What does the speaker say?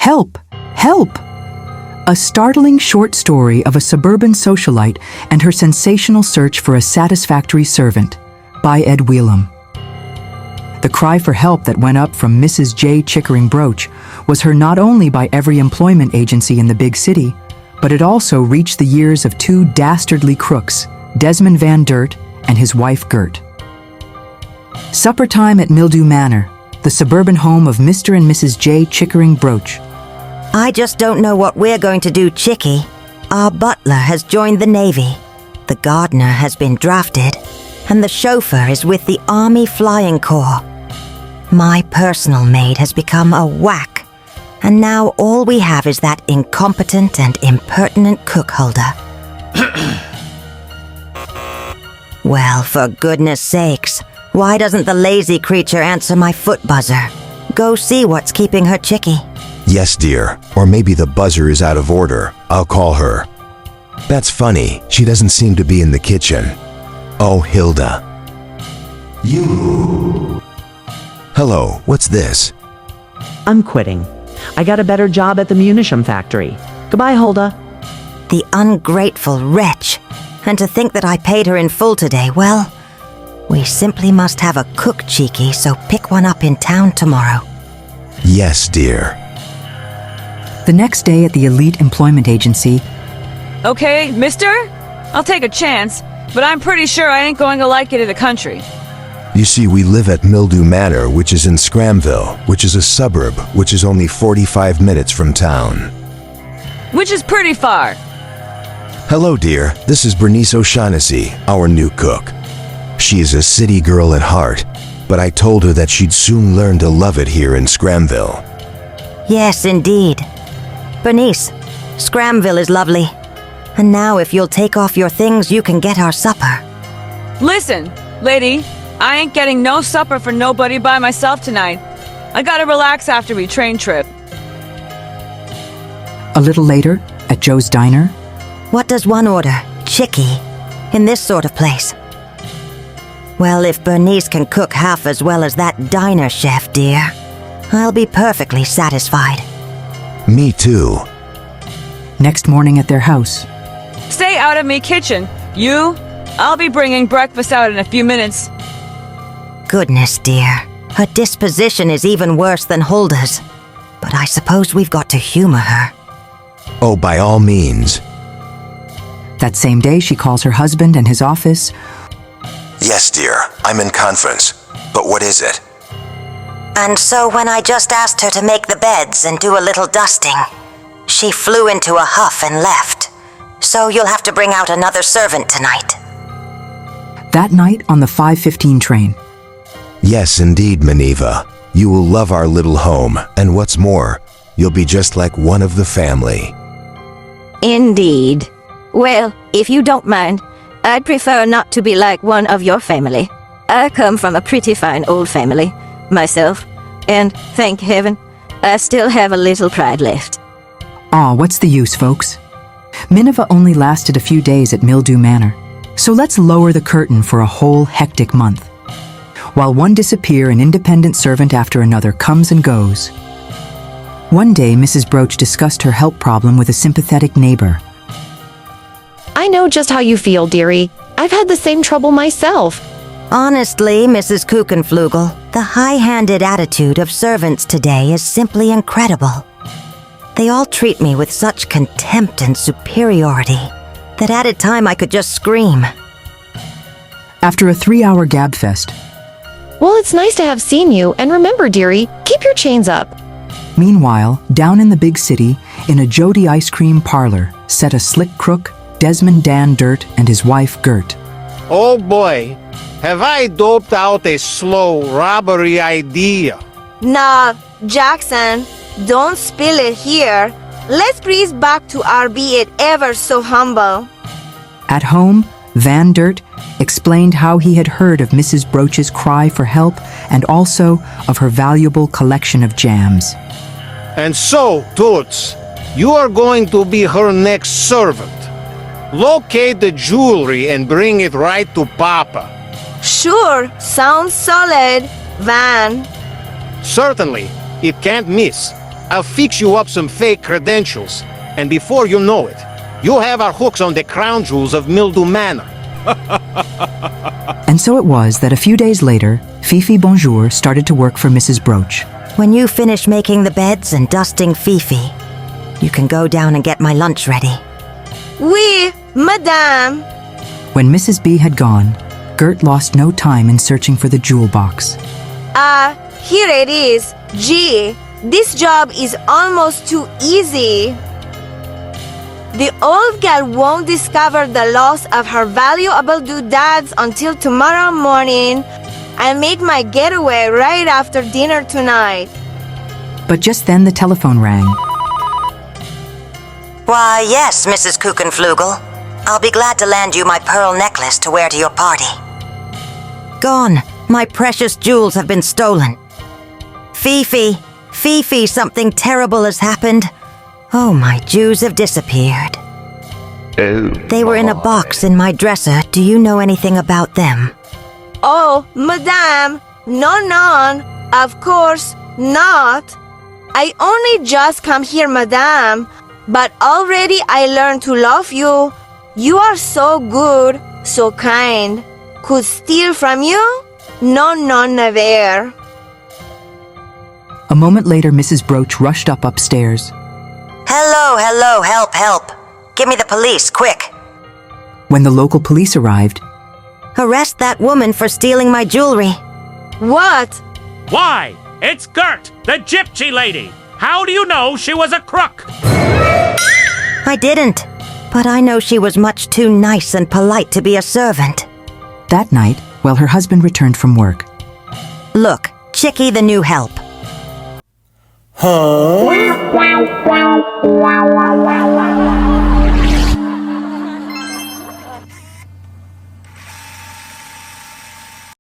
Help! Help! A startling short story of a suburban socialite and her sensational search for a satisfactory servant by Ed Wheelhan. The cry for help that went up from Mrs. J. Chickering Brooch was heard not only by every employment agency in the big city, but it also reached the ears of two dastardly crooks, Desmond Van Dert and his wife Gert. Supper time at Mildew Manor, the suburban home of Mr. and Mrs. J. Chickering Brooch. I just don't know what we're going to do, Chickie. Our butler has joined the Navy, the gardener has been drafted, and the chauffeur is with the Army Flying Corps. My personal maid has become a whack, and now all we have is that incompetent and impertinent cook holder. Well, for goodness sakes, why doesn't the lazy creature answer my foot buzzer? Go see what's keeping her Chickie. Yes, dear. Or maybe the buzzer is out of order. I'll call her. That's funny. She doesn't seem to be in the kitchen. Oh, Hilda. You. Hello, what's this? I'm quitting. I got a better job at the munition factory. Goodbye, Hulda. The ungrateful wretch. And to think that I paid her in full today, well, we simply must have a cook, Cheeky, so pick one up in town tomorrow. Yes, dear. The next day at the elite employment agency. Okay, mister? I'll take a chance, but I'm pretty sure I ain't going to like it in the country. You see, we live at Mildew Manor, which is in Scramville, which is a suburb, which is only 45 minutes from town. Which is pretty far. Hello, dear. This is Bernice O'Shaughnessy, our new cook. She is a city girl at heart, but I told her that she'd soon learn to love it here in Scramville. Yes, indeed. Bernice, Scramville is lovely. And now if you'll take off your things, you can get our supper. Listen, lady, I ain't getting no supper for nobody by myself tonight. I gotta relax after we train trip. A little later, at Joe's diner. What does one order, Chickie, in this sort of place? Well, if Bernice can cook half as well as that diner chef, dear, I'll be perfectly satisfied. Me too. Next morning at their house. Stay out of me kitchen. You? I'll be bringing breakfast out in a few minutes. Goodness, dear. Her disposition is even worse than Hulda's. But I suppose we've got to humor her. Oh, by all means. That same day, she calls her husband and his office. Yes, dear. I'm in conference. But what is it? And so when I just asked her to make the beds and do a little dusting, she flew into a huff and left. So you'll have to bring out another servant tonight. That night on the 5:15 train. Yes, indeed, Maneva. You will love our little home, and what's more, you'll be just like one of the family. Indeed. Well, if you don't mind, I'd prefer not to be like one of your family. I come from a pretty fine old family, myself, and, thank heaven, I still have a little pride left. Aw, what's the use, folks? Minerva only lasted a few days at Mildew Manor, so let's lower the curtain for a whole hectic month. While one disappear, an independent servant after another comes and goes. One day, Mrs. Brooch discussed her help problem with a sympathetic neighbor. I know just how you feel, dearie. I've had the same trouble myself. Honestly, Mrs. Kuchenflugel, the high-handed attitude of servants today is simply incredible. They all treat me with such contempt and superiority that at a time I could just scream. After a 3-hour gabfest. Well, it's nice to have seen you, and remember, dearie, keep your chains up. Meanwhile, down in the big city, in a Jody ice cream parlor, sat a slick crook, Desmond Dan Dert, and his wife Gert. Oh boy, have I doped out a slow robbery idea. Nah, Jackson, don't spill it here. Let's breeze back to our be it ever so humble. At home, Van Dert explained how he had heard of Mrs. Brooch's cry for help and also of her valuable collection of jams. And so, Toots, you are going to be her next servant. Locate the jewelry and bring it right to Papa. Sure, sounds solid, Van. Certainly, it can't miss. I'll fix you up some fake credentials, and before you know it, you have our hooks on the crown jewels of Mildew Manor. And so it was that a few days later, Fifi Bonjour started to work for Mrs. Brooch. When you finish making the beds and dusting Fifi, you can go down and get my lunch ready. Oui, madame. When Mrs. B had gone, Gert lost no time in searching for the jewel box. Here it is. Gee, this job is almost too easy. The old gal won't discover the loss of her valuable doodads until tomorrow morning. I'll make my getaway right after dinner tonight. But just then the telephone rang. Why, yes, Mrs. Kuchenflügel. I'll be glad to lend you my pearl necklace to wear to your party. Gone. My precious jewels have been stolen. Fifi, something terrible has happened. Oh, my Jews have disappeared. They were in a box in my dresser. Do you know anything about them? Oh, madame, none. Of course not. I only just come here, madame, but already I learned to love you. You are so good, so kind. Could steal from you? No, never. A moment later, Mrs. Brooch rushed upstairs. Hello, help. Give me the police, quick. When the local police arrived, Arrest that woman for stealing my jewelry. What? Why? It's Gert, the gypsy lady. How do you know she was a crook? I didn't, but I know she was much too nice and polite to be a servant. that night, while her husband returned from work. Look, Chicky the new help. Huh?